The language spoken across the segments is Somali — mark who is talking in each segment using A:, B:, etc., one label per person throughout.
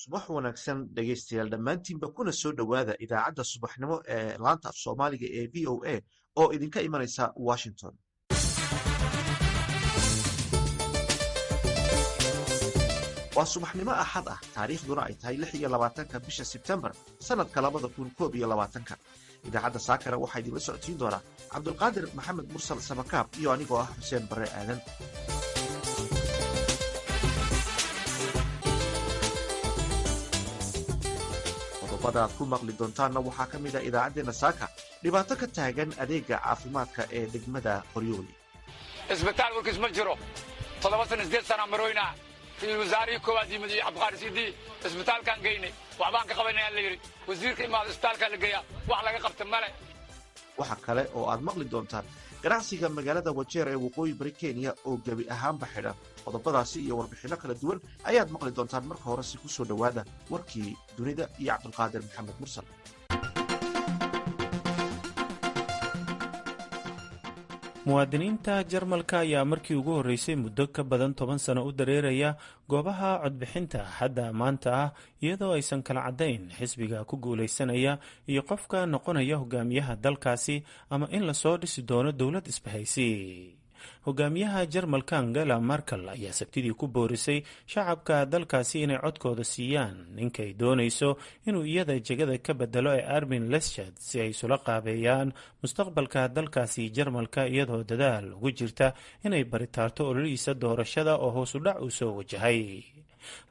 A: subax wanaagsan dhegaystayaal dhammaantiinba kuna soo dhowaada idaacadda subaxnimo ee laanta af soomaaliga ee v o a oo idinka imanaysa washington. waa subaxnimo axad ah taariikhduna ay tahay 26 bisha sebtembar sannadka 2021. idaacadda saakara waxaa idinla socodsiin doonaa cabdulqaadir maxamed mursal samakaab iyo anigoo ah xuseen barre aadan. aad ku maqli doontaanna waxaa ka mid ah idaacaddeenna saaka dhibaato ka taagan adeega caafimaadka ee degmada qoryooli.
B: isbitaal warkiis ma jiro 7 sana maroyna ra'iisul wasaarihii koowaad yimid iyo cabdiqaadir siidii isbitaalkaan geynay waxbaan ka qabanayaan la yidhi wasiirka imaada isbitaalkaa la geeyaa wax laga qabta male.
A: waxa kale oo aad maqli doontaan ganacsiga magaalada wajeer ee waqooyi bari kenya oo gebi ahaanba xidhan. qodobadaasi iyo warbixinno kala duwan ayaad maqli doontaan. marka horese ku soo dhowaada warkii dunida iyo cabdulqaadir maxamed mursal.
C: muwaadiniinta jarmalka ayaa markii ugu horreysay muddo ka badan 10 sano u dareeraya goobaha codbixinta hadda maanta ah iyadoo aysan kala caddayn xisbiga ku guulaysanaya iyo qofka noqonaya hogaamiyaha dalkaasi ama in lasoo dhisi doono dowlad isbahaysi. hogaamiyaha jarmalka Angela Merkel ayaa sabtidii ku boorisay shacabka dalkaasi inay codkooda siiyaan ninkay doonayso inuu iyada jegada ka bedelo ee Armin Laschet si ay isula qaabeeyaan mustaqbalka dalkaasi jarmalka iyadoo dadaal ugu jirta inay baritaarto ololihiisa doorashada oo hoos u dhac uu soo wajahay.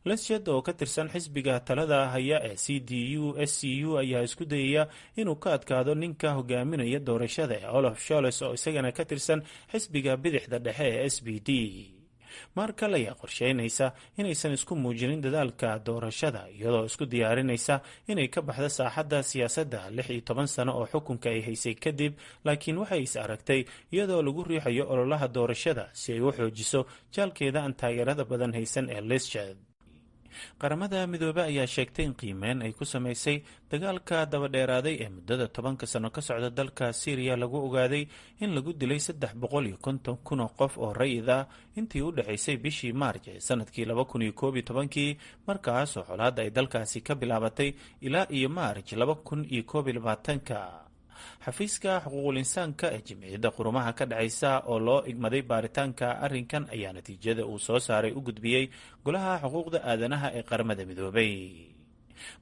C: Laschet oo ka tirsan xisbiga talada haya ee CDU-SCU ayaa isku dayaya inuu ka adkaado ninka hogaaminaya doorashada ee Olaf Scholz oo isagana ka tirsan xisbiga bidixda dhexe ee SPD. Merkel ayaa qorsheynaysa inaysan isku muujinin dadaalka doorashada iyadoo isku diyaarinaysa inay ka baxdo saaxadda siyaasadda 16 sano oo xukunka ay haysay kadib, laakiin waxay is aragtay iyadoo lagu riixayo ololaha doorashada si ay u xoojiso jaalkeeda aan taageerada badan haysan ee Laschet. qaramada midoobay ayaa sheegtay in qiimeyn ay ku samaysay dagaalka dabadheeraaday ee muddada 10 sano ka socda dalka Syria lagu ogaaday in lagu dilay 350,000 oo qof oo rayid ah intii u dhaxaysay bishii Maarch ee sanadkii 2011 markaas oo colaadda ay dalkaasi ka bilaabatay ilaa iyo Maarch 2021. xafiiska xuquuqul insaanka ee Jimciyadda Qurumaha ka dhacaysa oo loo igmaday baaritaanka arrinkan ayaa natiijada uu soo saaray u gudbiyey golaha xuquuqda aadanaha ee qaramada midoobay.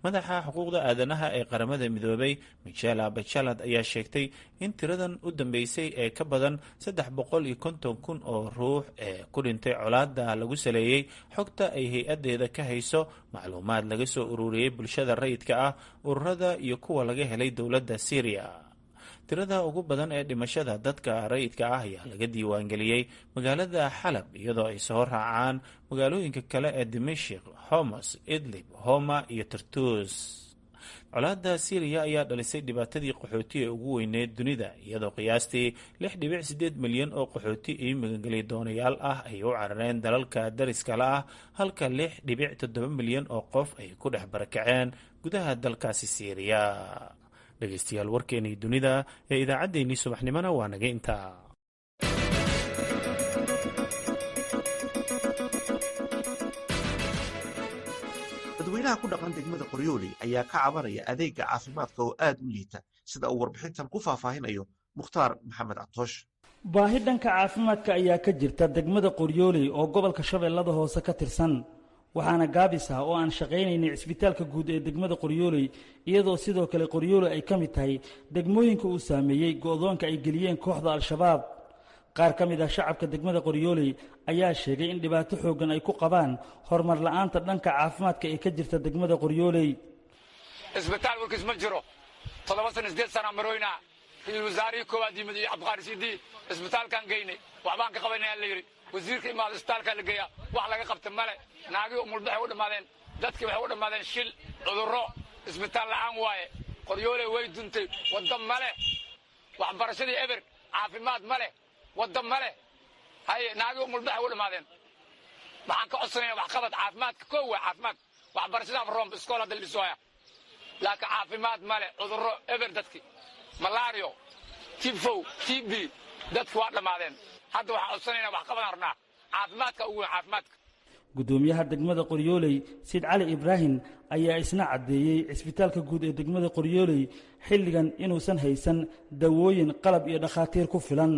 C: madaxa xuquuqda aadanaha ee qaramada midoobay Michelle Bachelet ayaa sheegtay in tiradan u dambeysay ee ka badan 350,000 oo ruux ee ku dhintay colaadda lagu saleeyay xogta ay hay-adeeda ka hayso macluumaad laga soo ururiyey bulshada rayidka ah, ururada iyo kuwa laga helay dowladda Syria. tirada ugu badan ee dhimashada dadka rayidka ah ayaa laga diiwaangeliyey magaalada Xalab iyadoo ay soo raacaan magaalooyinka kale ee Dimashq, Homs, Idlib, Homa iyo Tartus. colaadda Syria ayaa dhalisay dhibaatadii qaxooti ee ugu weyneed dunida iyadoo qiyaastii 6.8 milyan oo qaxooti iyo magangelyo doonayaal ah ay u carareen dalalka dariska la ah halka 6.7 milyan oo qof ay ku dhex barakaceen gudaha dalkaasi Syria. dhegaystayaal warkeenii dunida ee idaacaddeenii subaxnimona waa naga intaa.
A: dadweynaha ku dhaqan degmada qoryooli ayaa ka cabanaya adeega caafimaadka oo aad u liita sida uu warbixintan ku faahfaahinayo Mukhtaar Maxamed Catoosh.
D: baahi dhanka caafimaadka ayaa ka jirta degmada qoryooli oo gobolka Shabeellada Hoose ka tirsan, waxaana gaabis ah oo aan shaqaynaynay cisbitaalka guud ee degmada qoryooli iyadoo sidoo kale qoryooli ay ka mid tahay degmooyinka uu saameeyey go'doonka ay geliyeen kooxda al-shabaab. qaar ka mid ah shacabka degmada qoryooli ayaa sheegay in dhibaato xooggan ay ku qabaan horumar la'aanta dhanka caafimaadka ee ka jirta degmada qoryooli.
B: isbitaal warkiis ma jiro 7 sana maroyna ra'iisul wasaarihii koowaad yimid iyo cabdiqaadir siidii isbitaalkaan geynay waxbaan ka qabanayaan la yidhi wasiirka imaada isbitaalkaa la geeyaa wax laga qabta male. naagii umulba waxay u dhammaadeen, dadkii waxay u dhammaadeen shil, cudurro, isbitaal la'aan waaye. qoryoole way duntay, wadda male, waxbarashadii eber, caafimaad male, wadda male. haye naagii umulba waxay u dhammaadeen. waxaan ka codsanayna waxqabad caafimaadka koow waa caafimaad, waxbarashada afroom iskool hadda la dhisooya, laakiin caafimaad male, cudurro eber, dadkii malaario, tifow, TB, dadki waa dhammaadeen. hadda waxaan codsanayna waxqabadaan rabnaa caafimaadka ugu weyn caafimaadka.
D: guddoomiyaha degmada qoryooley Said Cali Ibrahim ayaa isna caddeeyey cisbitaalka guud ee degmada qoryooley xilligan inuusan haysan dawooyin qalab iyo dhakhaatiir ku filan.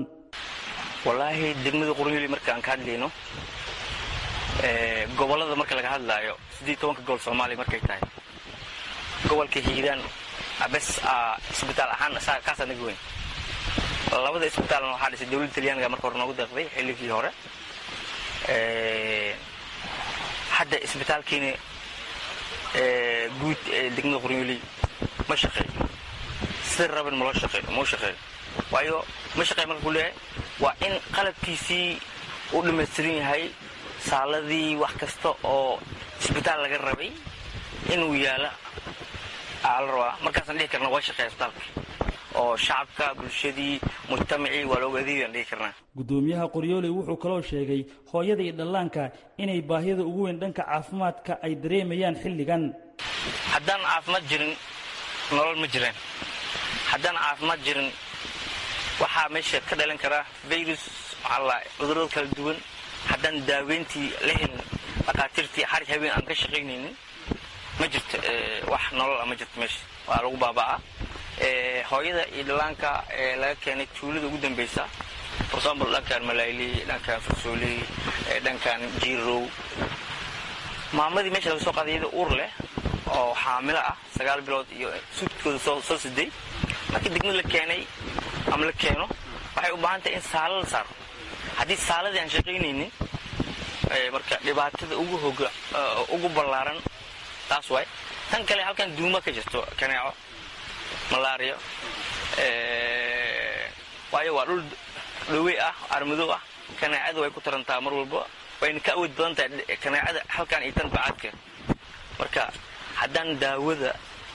E: wallaahi degmada qoryooley marka aan ka hadlayno gobolada marka laga hadlaayo 12 gobol Soomaaliya markay tahay gobolka Hiiraan abas isbitaal ahaan kaas anaga weyn labada isbitaal waxaa dhisay dawladda Talyaaniga marka hore noogu deeqday xilligii hore hadda isbitaalkiina guud degmada qoryooley ma shaqeeyo si raban ma loo shaqeeyo waayo ma shaqeeyo marka kullee waa in qalabkiisii uu dhammaystiran yahay saaladii wax kasta oo isbitaal laga rabay inuu yaala alraa markaasaan dhihi karnaa waa shaqeeya isbitaalka oo shacabka bulshadii mujtamacii waa looga adeegaan dhihi karnaa.
D: guddoomiyaha qoryooley wuxuu kaloo sheegay hooyada iyo dhallaanka inay baahida ugu weyn dhanka caafimaadka ay dareemayaan xilligan.
E: haddaan caafimaad jirin nolol ma jiraan. haddaan caafimaad jirin waxaa meesha ka dhalan karaa virus cudurrada kala duwan. haddaan daaweyntii la helin dhakhaatiirtii xarig habeen aan ka shaqaynaynin ma jirto wax nolol ma jirto meesha waa lagu baaba'aa. hooyada iyo dhallaanka laga keenay tuulada ugu dambaysa for example dhankan Malayli dhankan Farsooley dhankan Jirow maamadii meesha laga soo qaaday iyada uur leh oo xaamilo ah 9 bilood iyo suudkooda soo siday markii degmada la keenay ama la keeno waxay u baahan tahay in saalo la saaro. haddii saaladii aan shaqaynaynin marka dhibaatada ugu ballaaran taas waay. tan kale halkan duuma ka jirto kaneeco malaria waayo waa dhul dhawey ah armadow ah kaneecada way ku tarantaa mar walba wayna ka awood badan tahay kaneecada halkan iyo tan bacaadka. marka haddaan daawada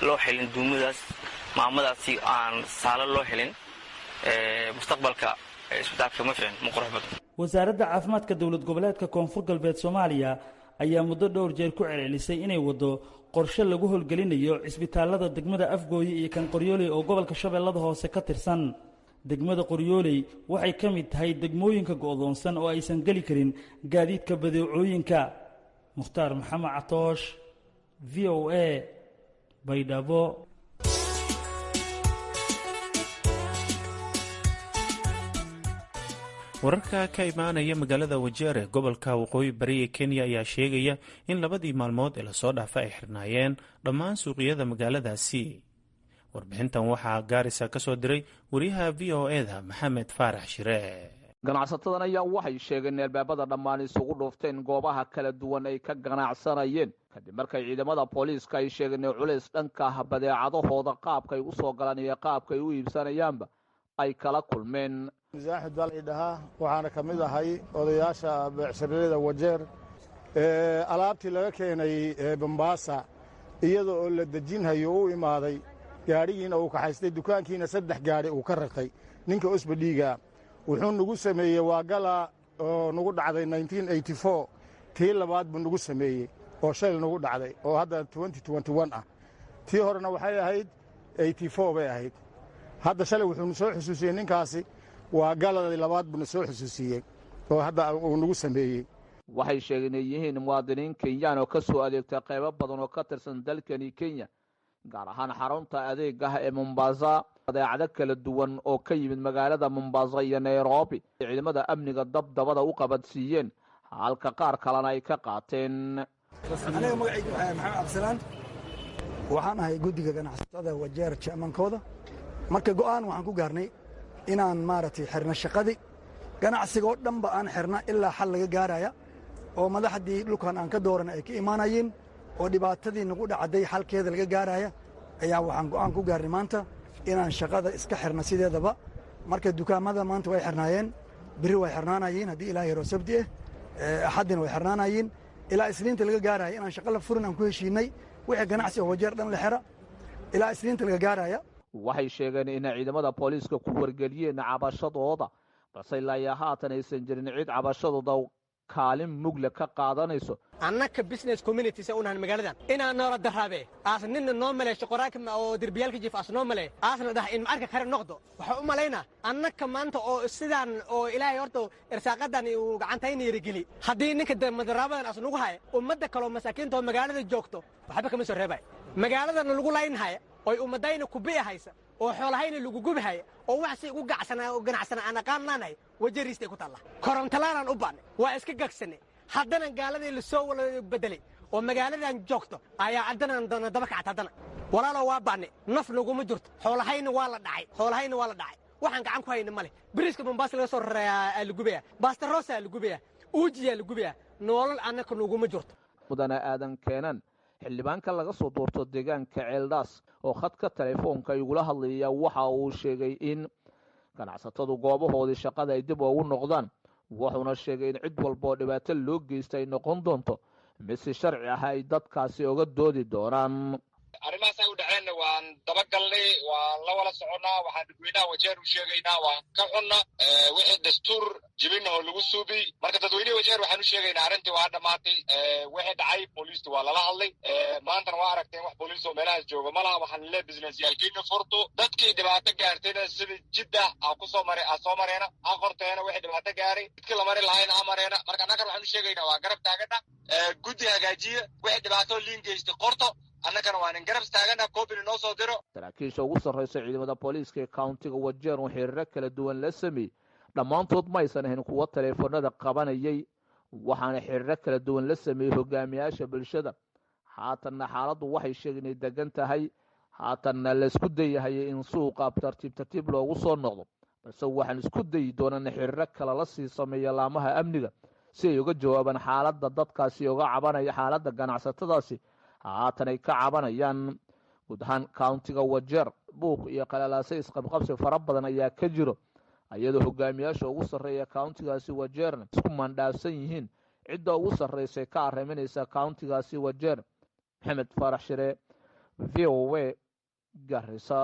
E: loo helin duumadaas maamadaasi aan saalo loo helin mustaqbalka isbitaalka ma fiicin ma qurux badan.
D: wasaaradda caafimaadka dowlad goboleedka koonfur galbeed Soomaaliya ayaa muddo dhowr jeer ku celcelisay inay wado qorshe lagu howlgelinayo cisbitaalada degmada Afgooye iyo kan Qoryooley oo gobolka Shabeellada Hoose ka tirsan. degmada Qoryooley waxay ka mid tahay degmooyinka go'doonsan oo aysan gali karin gaadiidka badeecooyinka. Mukhtaar Maxamed Catoosh VOA Baydhabo.
C: wararka ka imaanaya magaalada Wajeer ee gobolka waqooyi bari ee Kenya ayaa sheegaya in labadii maalmood ee lasoo dhaafay ay xirnaayeen dhammaan suuqyada magaaladaasi. warbixintan waxaa Gaarisa ka soo diray wariyaha VOA-da Maxamed Faarax Shire.
F: ganacsatadan ayaa waxay sheegeen albaabada dhammaan isugu dhuufteen goobaha kala duwan ay ka ganacsanayeen kadib markay ciidamada booliiska ay sheegeen culays dhanka badeecadahooda qaabkay u soo galaan iyo qaabkay u iibsanayaanba ay kala kulmeen.
G: Zaaxid bal idhaha waxaana ka mid ahay odayaasha beecsharada Wajeer alaabtii laga keenay Mombasa iyadoo oo la dejinhayo u imaaday gaarigiina uu ka haystay dukaankiina 3 gaari uu ka rartay ninka usbadhiiga wuxuu nagu sameeyay waa gala oo nagu dhacday 1984 tii labaad buu nagu sameeyay oo shil nagu dhacday oo hadda 2021 ah tii horena waxay ahayd 84 bay ahayd. hadda shalay wuxuu soo xusuusiyay ninkaasi waa galadii labaad buu soo xusuusiyay oo hadda uu nagu sameeyay.
F: waxay sheegeen yihiin muwaadiniin Kenyan oo ka soo adeegta qaybo badan oo ka tirsan dalkani Kenya gaar ahaan xarunta adeegga ee Mombasa badeecado kala duwan oo ka yimid magaalada Mombasa iyo Nairobi ciidamada amniga dabdabada u qabadsiiyeen halka qaar kalena ay ka qaateen.
H: aniga magacaygu Maxamed Cabdisalaan waxaan ahay guddiga ganacsatada Wajeer chairman-kooda. marka go'aan waxaan ku gaarnay inaan maaragtay xirna shaqadii ganacsiga oo dhanba aan xirna ilaa xal laga gaaraya oo madaxdii dhulkan aan ka dooran ay ka imaanayeen oo dhibaatadii nagu dhacday xalkeeda laga gaaraya ayaa waxaan go'aan ku gaarnay maanta inaan shaqada iska xirna sideedaba. marka dukaamada maanta way xirnaayeen biri way xirnaanayeen haddii ilaahay yaro sabti axadina way xirnaanayeen ilaa isniinta laga gaaraya inaan shaqo la furin aan ku heshiinay wixii ganacsi oo Wajeer dhan la xira ilaa isniinta laga gaaraya.
F: waxay sheegeen in ciidamada booliiska ku wargeliyeen cabashadooda balse ilaa haatan aysan jirin cid cabashadooda kaalin mugle ka qaadanayso
I: annaka business communities unahan magaaladan inaan noola daraabe aas ninna noo maleesho qoraanka oo derbiyaalka jiif aas noo male aasna dhaha in marka kare noqdo waxa u malaynaa annaka maanta oo sidaan oo ilaahay horta irsaaqadan uu gacantayna yarigeli haddii ninka madaraabadan aas nagu haya ummadda kaloo masaakiinta oo magaalada joogto waxba kama soo reebay magaaladana lagu laynhaya oy ummadayna kubi'i haysa oo xoolahayna lagu gubihaya oo wax si ugu ganacsana aan aqaannaanay wajariistay ku taalla korontalaanan u baannay waa iska gagsanay haddana gaaladii la soo wala bedelay oo magaaladan joogto ayaa haddana daba kacta haddana walaalow waa baannay naf naguma jirto xoolahayna waa la dhacay waxaan gacan ku hayna male biriiska Mombasa laga soo raraa la gubaya Basta Rosa la gubaya uujiya la gubaya nolol annaka naguma jirto
F: mudana aadan keenan xildhibaanka laga soo doorto deegaanka Ceeldaas oo khadka telefoonka igula hadlaya waxa uu sheegay in ganacsatadu goobahoodii shaqada ay dib ugu noqdaan wuxuuna sheegay in cid walba oo dhibaato loo geystay noqon doonto mise sharci ah ay dadkaasi uga doodi doonaan
J: arrimahaas ay u dhaceenna waan dabagalnay waan la wada soconnaa waxaan dadweynaha wajeer u sheegaynaa waan ka xunna wixii dastuur jibina oo lagu suubiy marka dadweynaha wajeer waxaan u sheegaynaa arrintii waa dhammaatay wixii dhacay booliista waa lala hadlay maantana waa aragteen wax booliis oo meelahaas jooga ma laha waxaan le businessyaalkiina furto dadkii dhibaato gaartayna sida jidda aan ku soo mareena aan qorteena wixii dhibaato gaaray dadkii la mari lahayna aan mareena marka annagan waxaan u sheegaynaa waa garab taagana guddi hagaajiya wixii dhibaato liin geystay qorto annagana waan in garab taagana koobina noo soo diro
F: saraakiisha ugu sarreysa ciidamada booliiska ee countiga wajeer oo xiriiro kala duwan la sameeyey dhammaantood ma aysan ahayn kuwo taleefanada qabanayay waxaana xiriiro kala duwan la sameeyey hogaamiyaasha bulshada haatanna xaaladdu waxay sheegeen inay degan tahay haatanna la isku dayahayay in suuqa tartiib loogu soo noqdo balse waxaan isku dayi doonana xiriiro kale la sii sameeya laamaha amniga si ay uga jawaabaan xaaladda dadkaasi uga cabanaya xaaladda ganacsatadaasi haatan ay ka cabanayaan guud ahaan countiga wajeer buuq iyo qalalaasay isqabqabsi fara badan ayaa ka jiro iyadoo hogaamiyaasha ugu sarreeya countigaasi wajeerna isku mandhaafsan yihiin cidda ugu sarreysay ka arriminaysa countigaasi wajeer maxamed faarax shire v o a Garissa.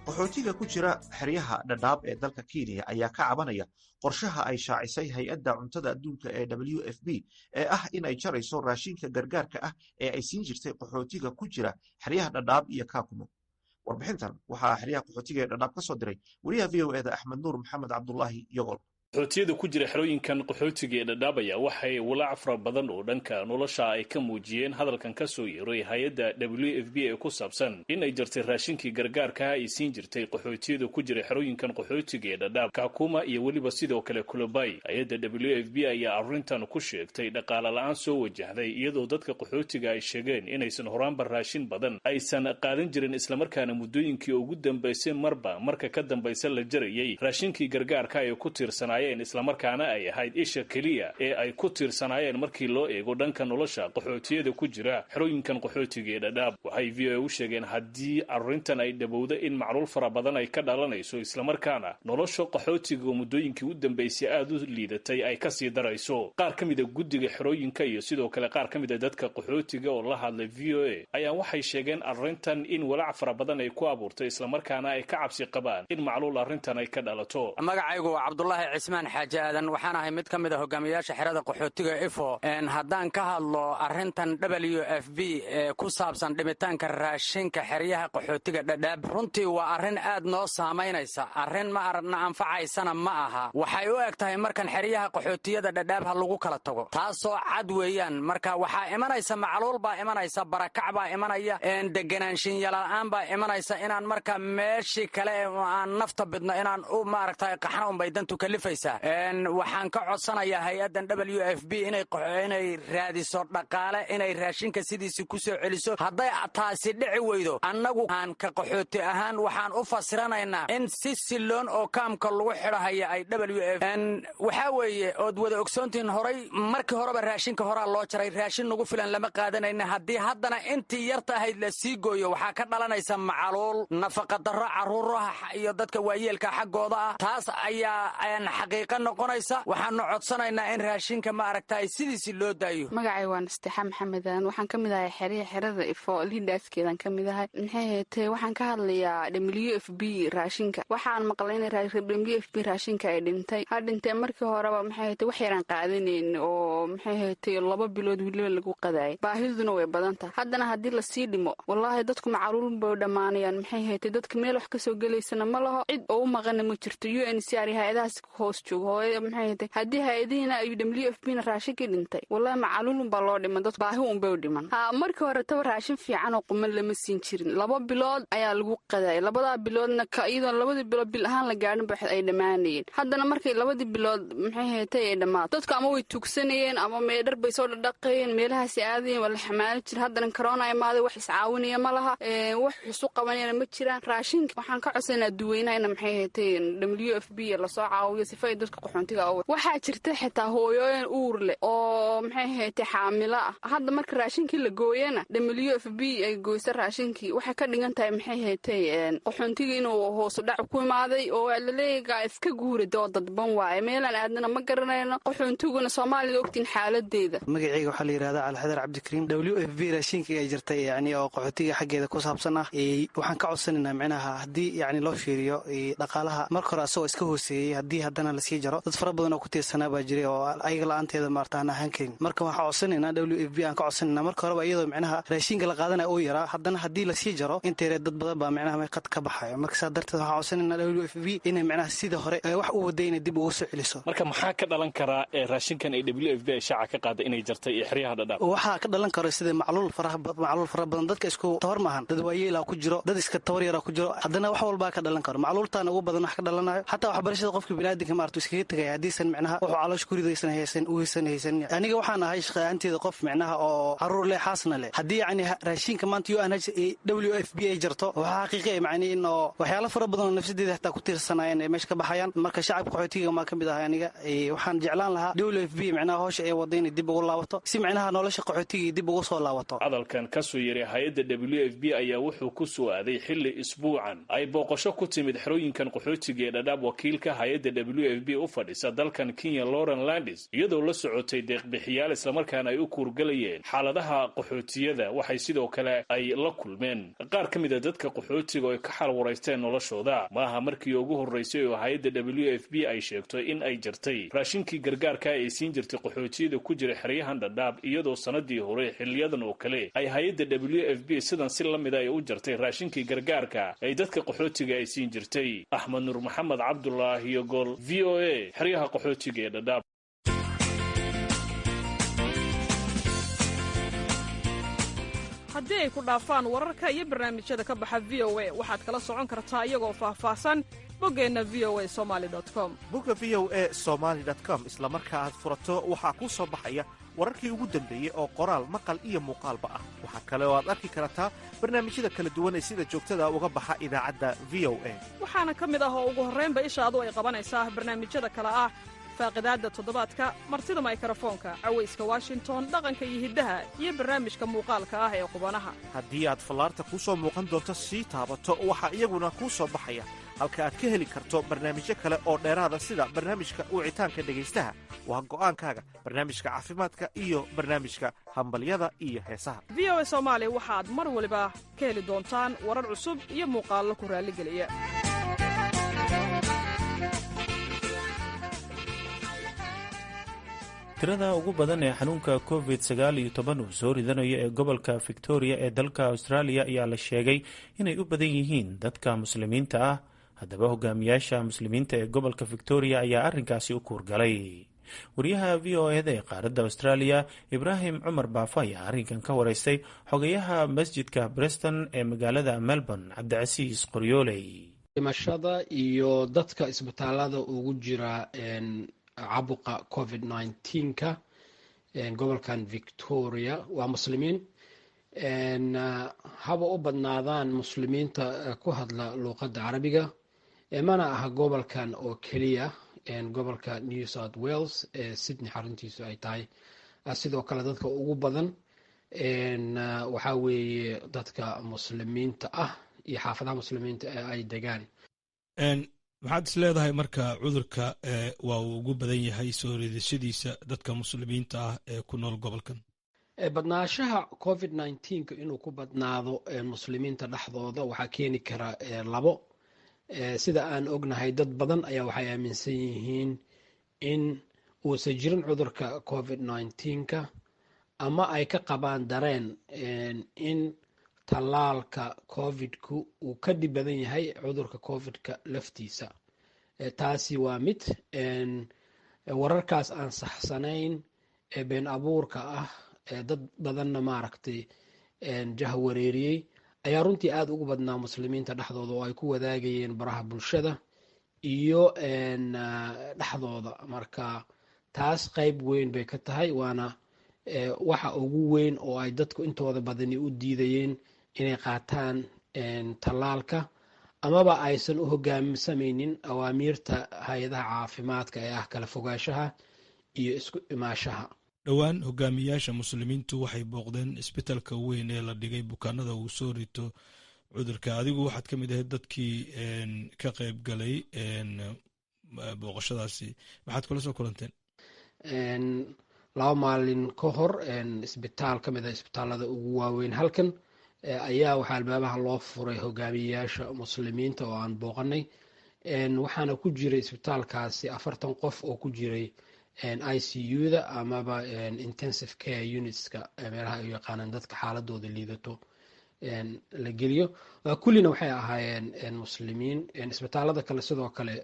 A: qaxootiga ku jira xeryaha dhadhaab ee dalka Kenya ayaa ka cabanaya qorshaha ay shaacisay hay-adda cuntada adduunka ee WFP ee ah in ay jarayso raashinka gargaarka ah ee ay siin jirtay qaxootiga ku jira xeryaha dhadhaab iyo Kakumo. Warbixintan waxaa xeryaha qaxootiga ee dhadhaab ka soo diray wariyaha VOA-da Axmed Nuur Maxamed Cabdullaahi Yogol.
K: qaxootiyada ku jira xerooyinkan qaxootiga ee dhadhaab ayaa waxay walaac fara badan oo dhanka nolosha ay ka muujiyeen hadalkan ka soo yeeray hay-adda WFP ee ku saabsan in ay jartay raashinkii gargaarka ay siin jirtay qaxootiyada ku jira xerooyinkan qaxootiga ee dhadhaab Kakuma iyo weliba sidoo kale Kulabay. hay-adda WFP ayaa arrintan ku sheegtay dhaqaale la'aan soo wajahday iyadoo dadka qaxootiga ay sheegeen inaysan horaanba raashin badan aysan qaadan jirin islamarkaana muddooyinkii ugu dambaysay marka ka dambaysa la jarayay raashinkii gargaarka ee ku tiirsanaa islamarkaana ay ahayd isha keliya ee ay ku tiirsanaayeen markii loo eego dhanka nolosha qaxootiyada ku jira xerooyinkan qaxootiga ee dhadhaab. waxay VOA u sheegeen haddii arrintan ay dhawowdo in macluul fara badan ay ka dhalanayso islamarkaana nolosha qaxootiga muddooyinkii u dambaysay aad u liidatay ay ka sii darayso. qaar ka mid a guddiga xerooyinka iyo sidoo kale qaar ka mid a dadka qaxootiga oo la hadlay VOA ayaa waxay sheegeen arrintan in walaac fara badan ay ku abuurtay islamarkaana ay ka cabsi qabaan in macluul arrintan ay ka dhalato.
L: magacaygu waa Cabdullaahi xaaji aadan waxaan ahay mid ka mid a hogaamiyaasha xerada qaxootiga ifo haddaan ka hadlo arrintan WFP ee ku saabsan dhimitaanka raashinka xeryaha qaxootiga dhadhaab runtii waa arrin aad noo saamaynaysa arrin ma aragna anfacaysana ma aha waxay u eg tahay markan xeryaha qaxootiyada dhadhaab ha lagu kala tago taasoo cad weeyaan marka waxaa imanaysa macluul baa imanaysa barakac baa imanaya deganaanshinyala'aan baa imanaysa inaan marka meeshii kale aan nafta bidno inaan u maaragtay qaxna unbay dantu kalifaysa waxaan ka codsanayaa hay-addan WFP inay raadiso dhaqaale inay raashinka sidiisii ku soo celiso hadday taasi dhici weydo annagu aan ka qaxooti ahaan waxaan u fasiranaynaa in si siloon oo kaamka lagu xidhahaya ay WFP waxaa weeye ood wada ogsoontihiin horay markii horeba raashinka horaa loo jaray raashin nagu filan lama qaadanayna haddii haddana intii yarta ahayd la sii gooyo waxaa ka dhalanaysa macaluul nafaqadarro carruuraha iyo dadka waayeelka xaggooda ah taas ayaa xaqiiqo noqonaysa waxaanu codsanaynaa in raashinka ma aragtay sidiisi loo daayo.
M: magacay waan Istixa Maxamed aan waxaan kamid ahay xerada ifo liidaskeedan kamid ahay maxay tahay waxaan ka hadlayaa WFP raashinka waxaan maqlay in WFP raashinka ay dhintay hadintay markii horeba maxay tahay wax yaraan qaadanayn oo maxay tahay 2 bilood wiliba lagu qadaay baahiduna way badan tahay haddana hadii la sii dhimo wallahi dadku macluul bay dhamaanayaan maxay tahay dadka meel wax ka soo galeysana ma laho cid oo maqan ma jirto UNHCR hay'adahaas hoos joogo maxay tahay hadii hay'adiina ay WFP raashinka dhintay wallahi macluul baa loo dhiman dadku baahi un bay dhiman markii hore taa raashin fiican oo quman lama siin jirin 2 bilood ayaa lagu qadaay 2 biloodna ka iyadoo 2 bilood bil ahaan la gaarin baa ay dhamaanayeen haddana markay 2 bilood maxay tahay ay dhamaan dadku ama way tugsanayeen ama meedhar bay soo dhaqayeen meelahaas aadeen wala xamaal jir haddana corona ay maaday wax iscaawinaya ma laha wax xusu qabanayna ma jiraan raashinka waxaan ka codsanaa duweynaha maxay tahay WFP la soo caawiyo si fay dadka qaxoontiga ah waxa jirta xitaa hooyooyin uur leh oo maxay tahay xaamila hadda marka raashinkii la gooyana WFP ay gooysa raashinkii waxa ka dhigan tahay maxay tahay qaxoontiga inuu hoos u dhac ku imaaday oo la leeyahay iska guurado dadban waay meelan aadna ma garanayno qaxoontiguna Soomaaliya ogtiin xaaladeeda
N: magacayga waxa la yiraahdaa Alxadar Cabdikariim WFP raashinka ay jirtay yani oo qaxootiga xageeda ku saabsan ah waxaan ka codsanaynaa macnaha hadii yani loo fiiriyo dhaqaalaha marka hore asoo iska hooseeyay hadii haddana la sii jaro dad fara badan oo ku tiirsanaa baa jiray oo ayaga la'aanteeda maartaan ahaan karin marka waxaan codsanaynaa WFP aan ka codsanaynaa marka hore iyadoo macnaha raashinka la qaadanaa oo yaraa haddana hadii la sii jaro inteere dad badan baa macnaha may qad ka baxayo marka saa darteed waxaan codsanaynaa WFP inay macnaha sida hore wax u wadayna dib ugu soo celiso
K: marka maxaa ka dhalan karaa raashinkan ay WFP ay shaaca ka qaada inay jartay xiriyaha dhadhaab
N: waxaa ka dhalan karo sida macluul fara badan dadka isku tawar maahan dad waayeela ku jiro dad iska tawar yara ku jiro haddana wax walba ka dhalan karo macluultaana ugu badan wax ka dhalanayo hatta waxbarashada qofka bini'aadamka maartu iskaga tagay hadiisan macnaha wuxuu caloosh ku ridaysan haysan aniga waxaan ahay shaqaanteeda qof macnaha oo caruur leh xaasna leh hadii yani raashinka maanta WFP ay jarto waxa xaqiiqo ah macnaheedu in waxyaalo fara badan oo nafsadeeda xitaa ku tiirsanayeen ay meesha ka baxayaan marka shacabka qaxootiga ma kamid ah aniga waxaan jeclaan lahaa WFP macnaha hawsha ay wadayna dib ugu laabato si macnaha nolosha qaxootiga dib ugu soo laabato
K: hadalkan ka soo yiri hay'adda WFP ayaa wuxuu ku soo aaday xilli isbuucan ay booqasho ku timid xerooyinkan qaxootiga ee dhadhaab wakiilka hay'adda WFP u fadhisa dalkan Kenya Lauren Landis iyadoo la socotay deeq-bixiyaal isla markaana ay u kuurgalayeen xaaladaha qaxootiyada waxay sidoo kale ay la kulmeen qaar ka mid ah dadka qaxootiga oo ka xal wareysteen noloshooda maaha markii ugu horeysay oo hay'adda WFP ay sheegtay in ay jirtay raashinkii gargaarka ay siin jirtay qaxootiyada ku jira xeryahan dhadhaab iyadoo sanadii hore xiliyadan oo kale ay hay'adda WFP sidan si la mid ah ay u jartay raashinkii gargaarka ay dadka qaxootiga ay siin jirtay Axmed Nur Maxamed Cabdullaahi iyo Gol VOA xeryaha qaxootiga ee dhadhaab
O: haddii ay ku dhaafaan wararka iyo barnaamijyada ka baxa VOA waxaad kala socon kartaa iyagoo faahfaahsan boggeenna voasomali.com
A: bogga voasomali.com isla marka aad furato waxaa kuu soo baxaya wararkii ugu dambeeyey oo qoraal maqal iyo muuqaalba ah waxaa kale oo aad arki kartaa barnaamijyada kala duwan ee sida joogtada uga baxa idaacadda VOA
O: waxaana ka mid ah oo ugu horraynba ishaadu ay qabanaysaa barnaamijyada kale ah faaqidaadda toddobaadka martida mikrofoonka cawayska Washington dhaqanka iyo hiddaha iyo barnaamijka muuqaalka ah ee qubanaha
A: haddii aad fallaarta kuu soo muuqan doonto sii taabato waxaa iyaguna kuu soo baxaya halka aad ka heli karto barnaamijyo kale oo dheeraada sida barnaamijka wicitaanka dhegaystaha waa go'aankaaga barnaamijka caafimaadka iyo barnaamijka hambalyada iyo heesaha
O: VOA Soomaali waxaad mar waliba ka heli doontaan warar cusub iyo muuqaallo ku raalligeliya
C: tirada ugu badan ee xanuunka COVID-19 uu soo ridanayo ee gobolka Victoria ee dalka Australia ayaa la sheegay inay u badan yihiin dadka muslimiinta ah haddaba hogaamiyaasha muslimiinta ee gobolka Victoria ayaa arrinkaasi u kuurgalay wariyaha VOA-da ee qaaradda Australia Ibraahim Cumar Baafa ayaa arrinkan ka wareystay xogayaha masjidka Preston ee magaalada Melbourne Cabdicasiis Qoryooley
P: dhimashada iyo dadka isbitaalada ugu jira caabuqa COVID-19ka gobolkan Victoria waa muslimiin haba u badnaadaan muslimiinta ku hadla luuqadda carabiga mana aha gobolkan oo keliya gobolka New South Wales ee Sydney xaruntiisu ay tahay sidoo kale dadka ugu badan waxaa weeye dadka muslimiinta ah iyo xaafadaha muslimiinta ee ay degaan
Q: maxaad is leedahay marka cudurka waa uu ugu badan yahay soo riidashadiisa dadka muslimiinta ah ee ku nool gobolkan?
P: badnaashaha covid-19 inuu ku badnaado muslimiinta dhexdooda waxaa keeni kara labo. sida aan ognahay dad badan ayaa waxay aaminsan yihiin in uusan jirin cudurka covid-19 ama ay ka qabaan dareen in tallaalka covidku uu ka dhib badan yahay cudurka covidka laftiisa. taasi waa mid. wararkaas aan saxsanayn ee been abuurka ah dad badanna maaragtay jahwareeriyey ayaa runtii aada ugu badnaa muslimiinta dhexdooda oo ay ku wadaagayeen baraha bulshada iyo dhexdooda. marka taas qayb weyn bay ka tahay, waana waxa ugu weyn oo ay dadku intooda badani u diidayeen inay qaataan tallaalka amaba aysan u hogaamsamaynin awaamiirta hay-adaha caafimaadka ee ah kala fogaanshaha iyo isku imaashaha.
Q: dhowaan hogaamiyaasha muslimiintu waxay booqdeen isbitaalka weyn ee la dhigay bukaanada uu soo rito cudurka. adigu waxaad ka mid ahayd dadkii ka qayb galay booqashadaasi, maxaad kula soo kulanteen?
P: 2 maalin ka hor isbitaal ka mid ah isbitaalada ugu waaweyn halkan ayaa waxaa albaamaha loo furay hogaamiyayaasha muslimiinta oo aan booqanay. waxaana ku jiray isbitaalkaasi 40 qof oo ku jiray ICU-da amaba intensive care unitska meelaha ay yaqaanaan dadka xaaladooda liidato la geliyo. kullina waxay ahaayeen muslimiin. isbitaalada kale sidoo kale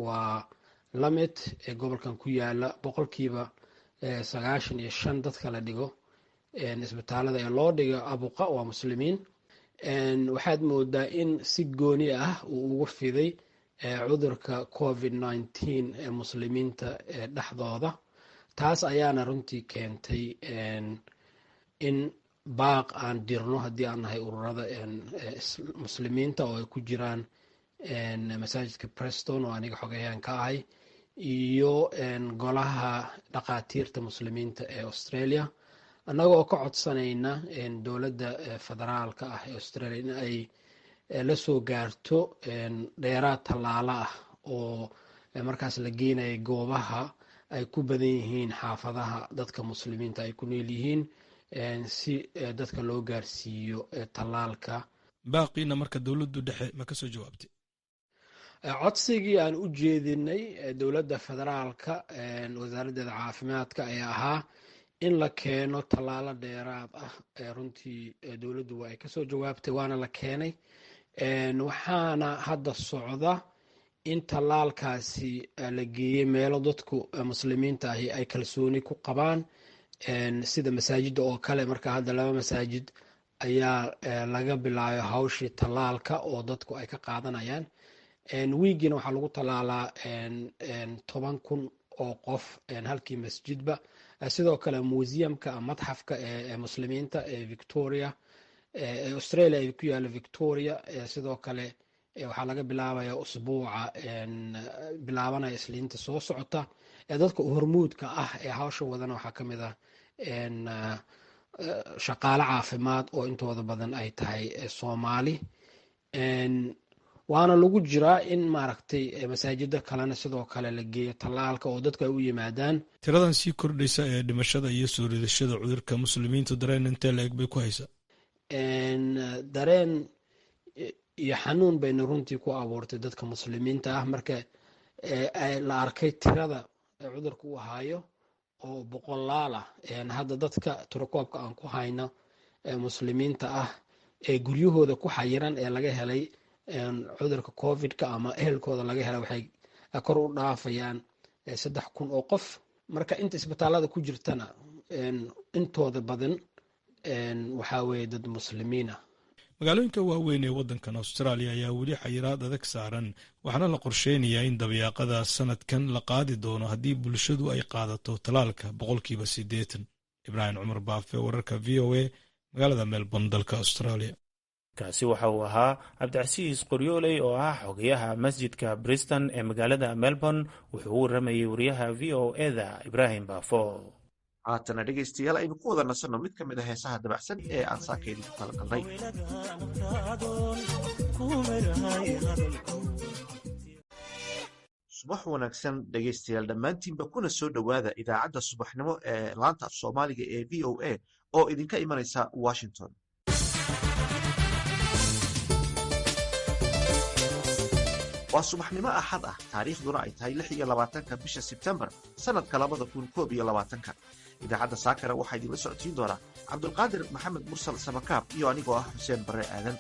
P: waa lamid ee gobolkan ku yaala. 95% dadka la dhigo isbitaalada ee loo dhigo abuqa waa muslimiin. waxaad moodaa in si gooni ah uu ugu fiday cudurka covid-19 ee muslimiinta dhexdooda. taas ayaana runtii keentay in baaq aan dirno haddii aan nahay ururada muslimiinta oo ay ku jiraan masaajidka Preston oo aniga xogayaan ka ahay iyo golaha dhaqaatiirta muslimiinta ee Australia, annaga oo ka codsanayna dowladda federaalka ah ee Australia in ay la soo gaarto dheeraad tallaala ah oo markaas la geenaya goobaha ay ku badan yihiin xaafadaha dadka muslimiinta ay ku nool yihiin si dadka loo gaarsiiyo tallaalka.
Q: baaqiina marka dowladdu dhexe ma ka soo jawaabtay
P: codsigii aan u jeedinay dowladda federaalka wasaaraddeeda caafimaadka ayaa ahaa in la keeno tallaalo dheeraad ah. runtii dowladdu waa ay kasoo jawaabtay waana la keenay. waxaana hadda socda in tallaalkaasi la geeyey meelo dadku muslimiinta ahi ay kalsooni ku qabaan sida masaajidda oo kale. marka hadda 2 masaajid ayaa laga bilaabay hawshii tallaalka oo dadku ay ka qaadanayaan. wiigina waxaa lagu tallaalaa 10,000 oo qof halkii masjidba. sidoo kale museumka madxafka ee muslimiinta ee Victoria Australia ay ku yaala Victoria sidoo kale waxaa laga bilaabaya usbuuca bilaabanaya isliinta soo socota. dadka hormuudka ah ee hawsha wadana waxaa ka mid ah shaqaale caafimaad oo intooda badan ay tahay Soomaali. waana lagu jiraa in maaragtay masaajida kalena sidoo kale la geeyo tallaalka oo dadku ay u yimaadaan.
Q: tiradan sii kordhaysa ee dhimashada iyo soo riidashada cudurka muslimiintu dareen intee la-eg bay ku haysaa?
P: dareen iyo xanuun bayna runtii ku abuurtay dadka muslimiinta ah marka la arkay tirada cudurka uu hayo oo boqolaal ah. hadda dadka tirakoobka aan ku hayno muslimiinta ah ee guryahooda ku xayiran ee laga helay cudurka covidka ama ehelkooda laga helay waxay kor u dhaafayaan 3,000 oo qof. marka inta isbitaalada ku jirtana intooda badan waxaa weeye dad muslimiin ah.
Q: magaalooyinka waaweyn ee waddankan Australia ayaa weli xayiraad adag saaran, waxaana la qorsheynayaa in dabayaaqada sanadkan la qaadi doono haddii bulshadu ay qaadato talaalka 80%. Ibraahim Cumar Baafe, wararka VOA, magaalada Melbourne, dalka Australia.
C: kaasi waxa uu ahaa cabdicasiis qoryooley oo ah xogayaha masjidka Briston ee magaalada Melbourne. wuxuu u waramayay wariyaha VOA-da Ibraahim Baafo.
A: haatana dhegaystayaal aynu ku wada nasanno mid ka mid ah heesaha dabacsan ee aan saakeydii ku talagalnay. subax wanaagsan dhegaystayaal dhammaantiinba kuna soo dhowaada idaacadda subaxnimo ee laanta af soomaaliga ee v o a oo idinka imanaysa washington. waa subaxnimo axad ah, taariikhduna ay tahay 26 bisha sebtembar sannadka 2021. idaacadda saakara waxaa idinla socodsiin doonaa cabdulqaadir maxamed mursal samakaab iyo anigoo ah xuseen barre aadan.